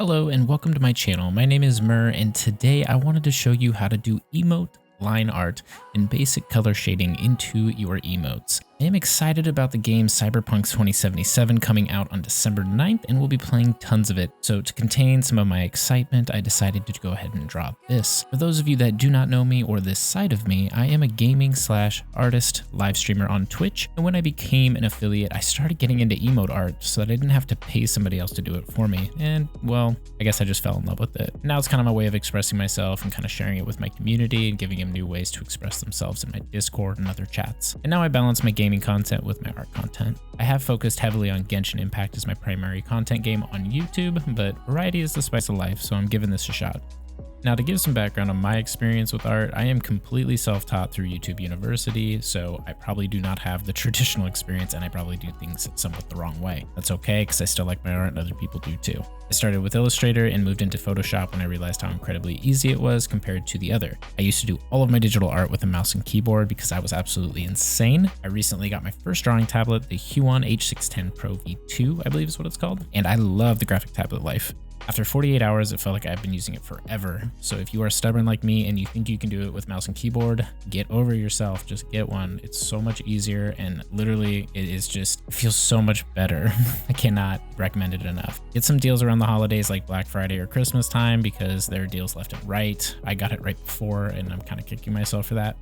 Hello and welcome to my channel. My name is Murr and today I wanted to show you how to do emote line art and basic color shading into your emotes. I am excited about the game Cyberpunk 2077 coming out on December 9th and we'll be playing tons of it. So to contain some of my excitement, I decided to go ahead and draw this. For those of you that do not know me or this side of me, I am a gaming / artist live streamer on Twitch. And when I became an affiliate, I started getting into emote art so that I didn't have to pay somebody else to do it for me. And well, I guess I just fell in love with it. Now it's kind of my way of expressing myself and kind of sharing it with my community and giving them new ways to express themselves in my Discord and other chats. And now I balance my gaming content with my art content. I have focused heavily on Genshin Impact as my primary content game on YouTube, but variety is the spice of life, so I'm giving this a shot. Now, to give some background on my experience with art, I am completely self-taught through YouTube University, so I probably do not have the traditional experience and I probably do things somewhat the wrong way. That's okay, because I still like my art and other people do too. I started with Illustrator and moved into Photoshop when I realized how incredibly easy it was compared to the other. I used to do all of my digital art with a mouse and keyboard because I was absolutely insane. I recently got my first drawing tablet, the Huion H610 Pro V2, I believe is what it's called, and I love the graphic tablet life. After 48 hours, it felt like I've been using it forever. So if you are stubborn like me and you think you can do it with mouse and keyboard, get over yourself, just get one. It's so much easier and literally it feels so much better. I cannot recommend it enough. Get some deals around the holidays like Black Friday or Christmas time because there are deals left and right. I got it right before and I'm kind of kicking myself for that.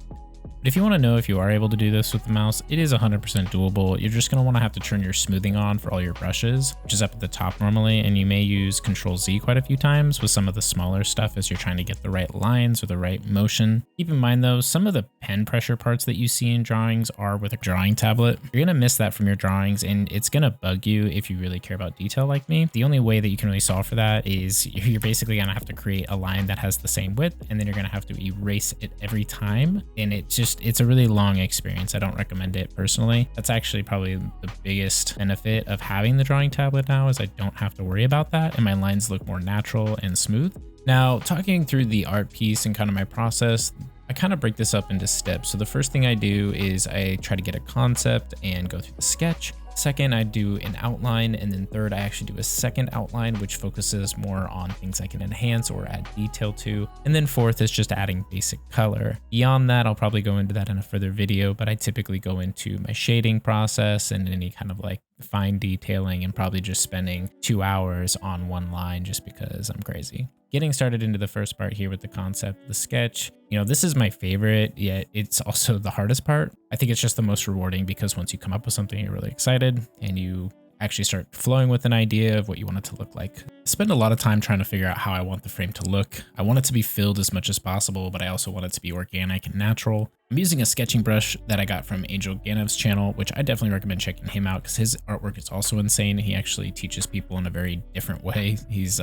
But if you want to know if you are able to do this with the mouse, it is 100% doable. You're just going to want to have to turn your smoothing on for all your brushes, which is up at the top normally, and you may use Ctrl-Z quite a few times with some of the smaller stuff as you're trying to get the right lines or the right motion. Keep in mind though, some of the pen pressure parts that you see in drawings are with a drawing tablet. You're going to miss that from your drawings and it's going to bug you if you really care about detail like me. The only way that you can really solve for that is you're basically going to have to create a line that has the same width and then you're going to have to erase it every time, and it's a really long experience. I don't recommend it personally. That's actually probably the biggest benefit of having the drawing tablet now is I don't have to worry about that and my lines look more natural and smooth. Now, talking through the art piece and kind of my process, I kind of break this up into steps. So the first thing I do is I try to get a concept and go through the sketch. Second, I do an outline, and then third, I actually do a second outline, which focuses more on things I can enhance or add detail to. And then fourth is just adding basic color. Beyond that, I'll probably go into that in a further video, but I typically go into my shading process and any kind of like fine detailing and probably just spending 2 hours on one line just because I'm crazy. Getting started into the first part here with the concept, the sketch, this is my favorite, yet it's also the hardest part. I think it's just the most rewarding because once you come up with something, you're really excited and you actually start flowing with an idea of what you want it to look like. I spend a lot of time trying to figure out how I want the frame to look. I want it to be filled as much as possible, but I also want it to be organic and natural. I'm using a sketching brush that I got from Angel Ganev's channel, which I definitely recommend checking him out because his artwork is also insane. He actually teaches people in a very different way. He's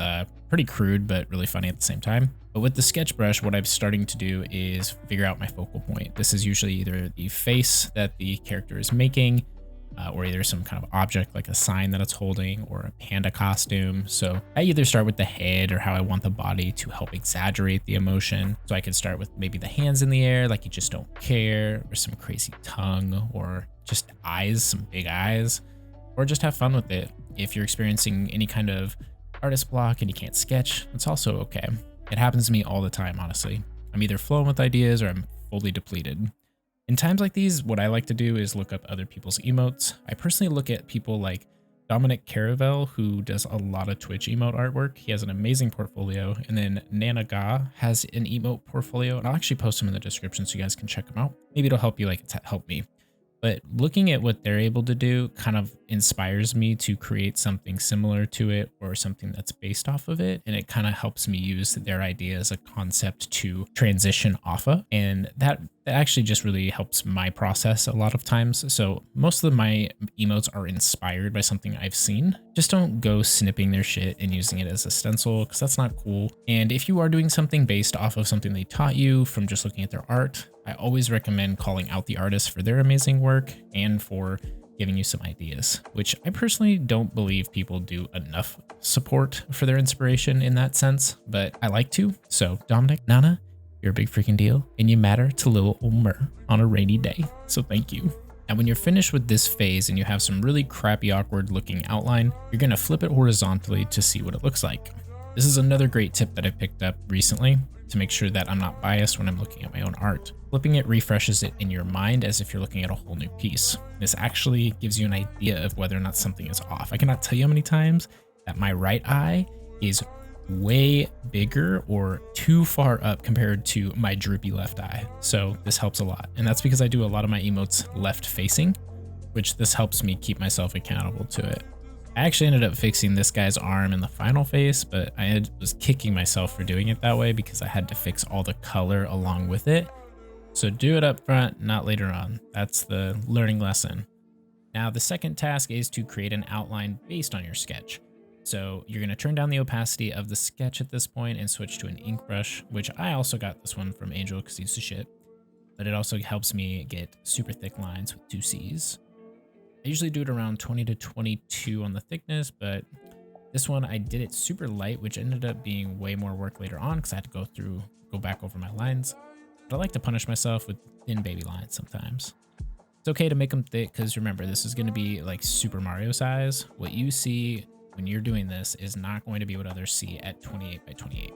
pretty crude, but really funny at the same time. But with the sketch brush, what I'm starting to do is figure out my focal point. This is usually either the face that the character is making, or either some kind of object like a sign that it's holding or a panda costume. So I either start with the head or how I want the body to help exaggerate the emotion. So I could start with maybe the hands in the air, like you just don't care, or some crazy tongue, or just eyes, some big eyes, or just have fun with it. If you're experiencing any kind of artist block and you can't sketch, it's also okay. It happens to me all the time, honestly. I'm either flowing with ideas or I'm fully depleted. In times like these, what I like to do is look up other people's emotes. I personally look at people like Dominic Caravel, who does a lot of Twitch emote artwork. He has an amazing portfolio. And then Nana Ga has an emote portfolio, and I'll actually post them in the description so you guys can check them out. Maybe it'll help you like it's helped me. But looking at what they're able to do kind of inspires me to create something similar to it or something that's based off of it. And it kind of helps me use their idea as a concept to transition off of. And that actually just really helps my process a lot of times. So most of my emotes are inspired by something I've seen. Just don't go snipping their shit and using it as a stencil because that's not cool. And if you are doing something based off of something they taught you from just looking at their art, I always recommend calling out the artist for their amazing work and for giving you some ideas, which I personally don't believe people do enough support for their inspiration in that sense, but I like to. So Dominic, Nana, you're a big freaking deal and you matter to little old Murr on a rainy day. So thank you. Now, when you're finished with this phase and you have some really crappy, awkward looking outline, you're going to flip it horizontally to see what it looks like. This is another great tip that I picked up recently to make sure that I'm not biased when I'm looking at my own art. Flipping it refreshes it in your mind as if you're looking at a whole new piece. This actually gives you an idea of whether or not something is off. I cannot tell you how many times that my right eye is way bigger or too far up compared to my droopy left eye. So this helps a lot. And that's because I do a lot of my emotes left facing, which this helps me keep myself accountable to it. I actually ended up fixing this guy's arm in the final phase, but I was kicking myself for doing it that way because I had to fix all the color along with it. So do it up front, not later on. That's the learning lesson. Now, the second task is to create an outline based on your sketch. So you're going to turn down the opacity of the sketch at this point and switch to an ink brush, which I also got this one from Angel because he's the shit. But it also helps me get super thick lines with 2 C's. I usually do it around 20 to 22 on the thickness, but this one I did it super light, which ended up being way more work later on because I had to go back over my lines. But I like to punish myself with thin baby lines sometimes. It's okay to make them thick because remember, this is going to be like Super Mario size. What you see when you're doing this is not going to be what others see at 28 by 28.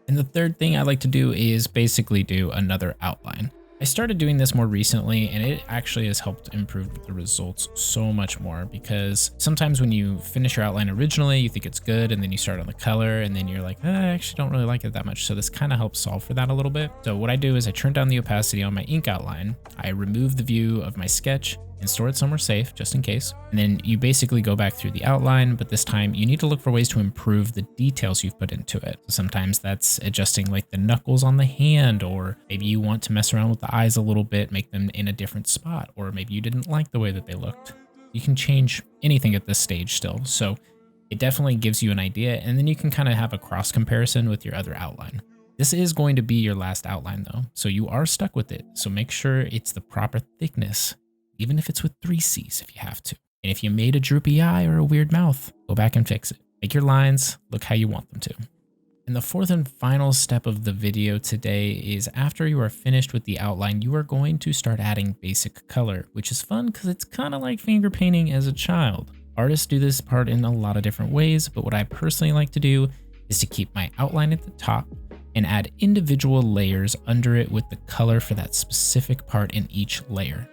And the third thing I like to do is basically do another outline. I started doing this more recently and it actually has helped improve the results so much more because sometimes when you finish your outline originally, you think it's good and then you start on the color and then you're like, I actually don't really like it that much. So this kind of helps solve for that a little bit. So what I do is I turn down the opacity on my ink outline. I remove the view of my sketch and store it somewhere safe just in case. And then you basically go back through the outline, but this time you need to look for ways to improve the details you've put into it. Sometimes that's adjusting like the knuckles on the hand, or maybe you want to mess around with the eyes a little bit, make them in a different spot, or maybe you didn't like the way that they looked. You can change anything at this stage still. So it definitely gives you an idea, and then you can kind of have a cross comparison with your other outline. This is going to be your last outline though, so you are stuck with it. So make sure it's the proper thickness, even if it's with 3 C's if you have to. And if you made a droopy eye or a weird mouth, go back and fix it. Make your lines look how you want them to. And the fourth and final step of the video today is after you are finished with the outline, you are going to start adding basic color, which is fun because it's kind of like finger painting as a child. Artists do this part in a lot of different ways, but what I personally like to do is to keep my outline at the top and add individual layers under it with the color for that specific part in each layer.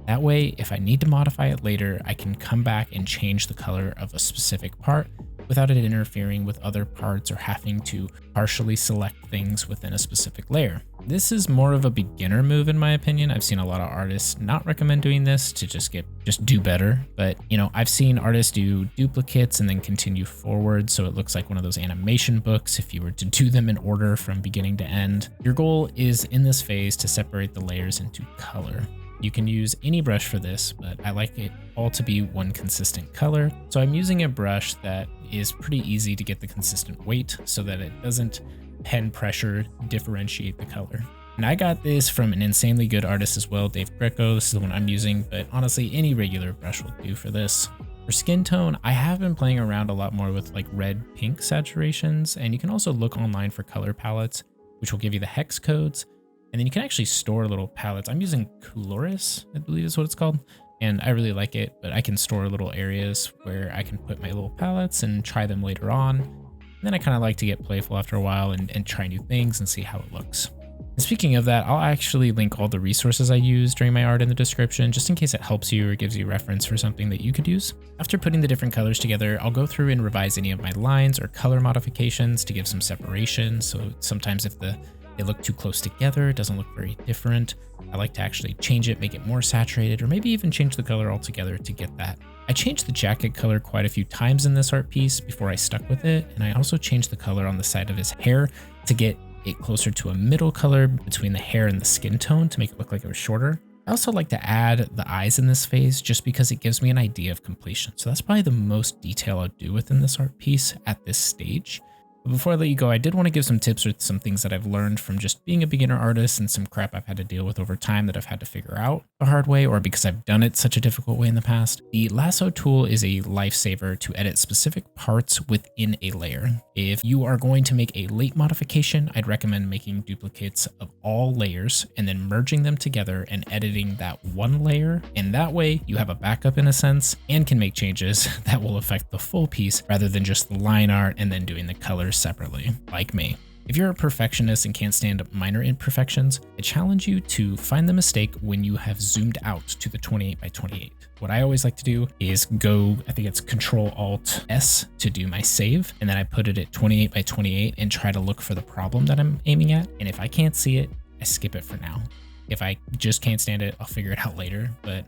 That way, if I need to modify it later, I can come back and change the color of a specific part without it interfering with other parts or having to partially select things within a specific layer. This is more of a beginner move in my opinion. I've seen a lot of artists not recommend doing this to just do better. But you know, I've seen artists do duplicates and then continue forward. So it looks like one of those animation books if you were to do them in order from beginning to end. Your goal is in this phase to separate the layers into color. You can use any brush for this, but I like it all to be one consistent color. So I'm using a brush that is pretty easy to get the consistent weight so that it doesn't pen pressure differentiate the color. And I got this from an insanely good artist as well, Dave Greco. This is the one I'm using, but honestly, any regular brush will do for this. For skin tone, I have been playing around a lot more with like red pink saturations, and you can also look online for color palettes, which will give you the hex codes. And then you can actually store little palettes. I'm using Coloris, I believe is what it's called. And I really like it, but I can store little areas where I can put my little palettes and try them later on. And then I kind of like to get playful after a while and try new things and see how it looks. And speaking of that, I'll actually link all the resources I use during my art in the description, just in case it helps you or gives you reference for something that you could use. After putting the different colors together, I'll go through and revise any of my lines or color modifications to give some separation. So sometimes if they look too close together, it doesn't look very different. I like to actually change it, make it more saturated, or maybe even change the color altogether to get that. I changed the jacket color quite a few times in this art piece before I stuck with it, and I also changed the color on the side of his hair to get it closer to a middle color between the hair and the skin tone to make it look like it was shorter. I also like to add the eyes in this phase just because it gives me an idea of completion. So that's probably the most detail I'll do within this art piece at this stage. But before I let you go, I did want to give some tips or some things that I've learned from just being a beginner artist and some crap I've had to deal with over time that I've had to figure out the hard way or because I've done it such a difficult way in the past. The lasso tool is a lifesaver to edit specific parts within a layer. If you are going to make a late modification, I'd recommend making duplicates of all layers and then merging them together and editing that one layer. And that way you have a backup in a sense and can make changes that will affect the full piece rather than just the line art and then doing the colors separately, like me. If you're a perfectionist and can't stand minor imperfections, I challenge you to find the mistake when you have zoomed out to the 28 by 28. What I always like to do is go, I think it's Control-Alt-S to do my save, and then I put it at 28 by 28 and try to look for the problem that I'm aiming at. And if I can't see it, I skip it for now. If I just can't stand it, I'll figure it out later, but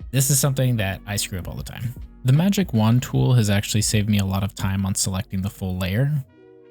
this is something that I screw up all the time. The magic wand tool has actually saved me a lot of time on selecting the full layer.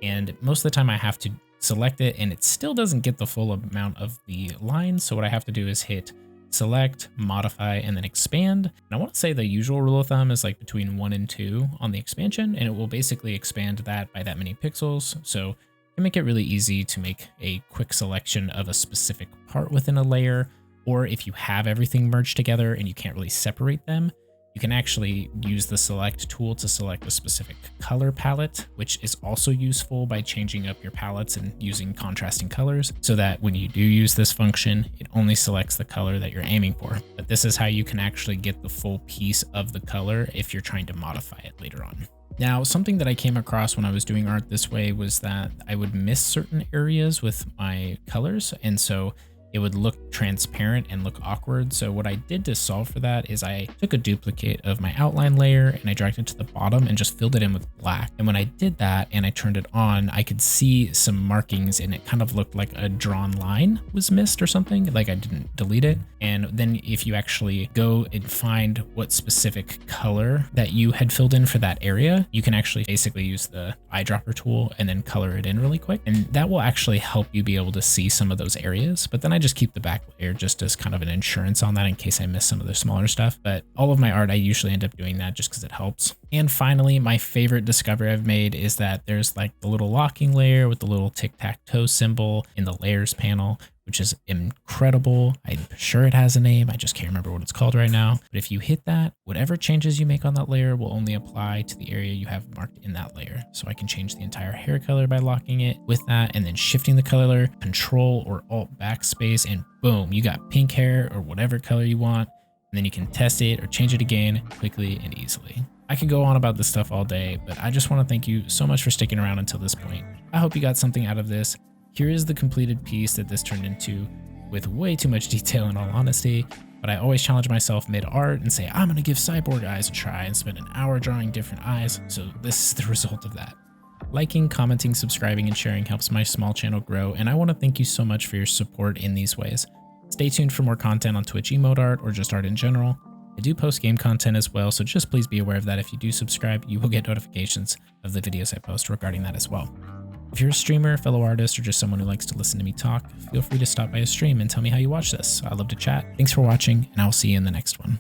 And most of the time I have to select it and it still doesn't get the full amount of the lines. So what I have to do is hit select, modify, and then expand. And I want to say the usual rule of thumb is like between 1 and 2 on the expansion, and it will basically expand that by that many pixels. So you can make it really easy to make a quick selection of a specific part within a layer. Or if you have everything merged together and you can't really separate them, you can actually use the select tool to select a specific color palette, which is also useful by changing up your palettes and using contrasting colors so that when you do use this function, it only selects the color that you're aiming for. But this is how you can actually get the full piece of the color if you're trying to modify it later on. Now, something that I came across when I was doing art this way was that I would miss certain areas with my colors, and so it would look transparent and look awkward. So what I did to solve for that is I took a duplicate of my outline layer and I dragged it to the bottom and just filled it in with black. And when I did that and I turned it on, I could see some markings and it kind of looked like a drawn line was missed or something, like I didn't delete it. And then if you actually go and find what specific color that you had filled in for that area, you can actually basically use the eyedropper tool and then color it in really quick. And that will actually help you be able to see some of those areas. But then I just keep the back layer just as kind of an insurance on that in case I miss some of the smaller stuff. But all of my art, I usually end up doing that just because it helps. And finally, my favorite discovery I've made is that there's like the little locking layer with the little tic-tac-toe symbol in the layers panel, which is incredible. I'm sure it has a name. I just can't remember what it's called right now. But if you hit that, whatever changes you make on that layer will only apply to the area you have marked in that layer. So I can change the entire hair color by locking it with that and then shifting the color, Control or Alt backspace, and boom, you got pink hair or whatever color you want. And then you can test it or change it again quickly and easily. I could go on about this stuff all day, but I just want to thank you so much for sticking around until this point. I hope you got something out of this. Here is the completed piece that this turned into with way too much detail in all honesty, but I always challenge myself mid-art and say, I'm going to give cyborg eyes a try and spend an hour drawing different eyes, so this is the result of that. Liking, commenting, subscribing, and sharing helps my small channel grow, and I want to thank you so much for your support in these ways. Stay tuned for more content on Twitch emote art or just art in general. I do post game content as well, so just please be aware of that. If you do subscribe, you will get notifications of the videos I post regarding that as well. If you're a streamer, fellow artist, or just someone who likes to listen to me talk, feel free to stop by a stream and tell me how you watch this. I love to chat. Thanks for watching, and I'll see you in the next one.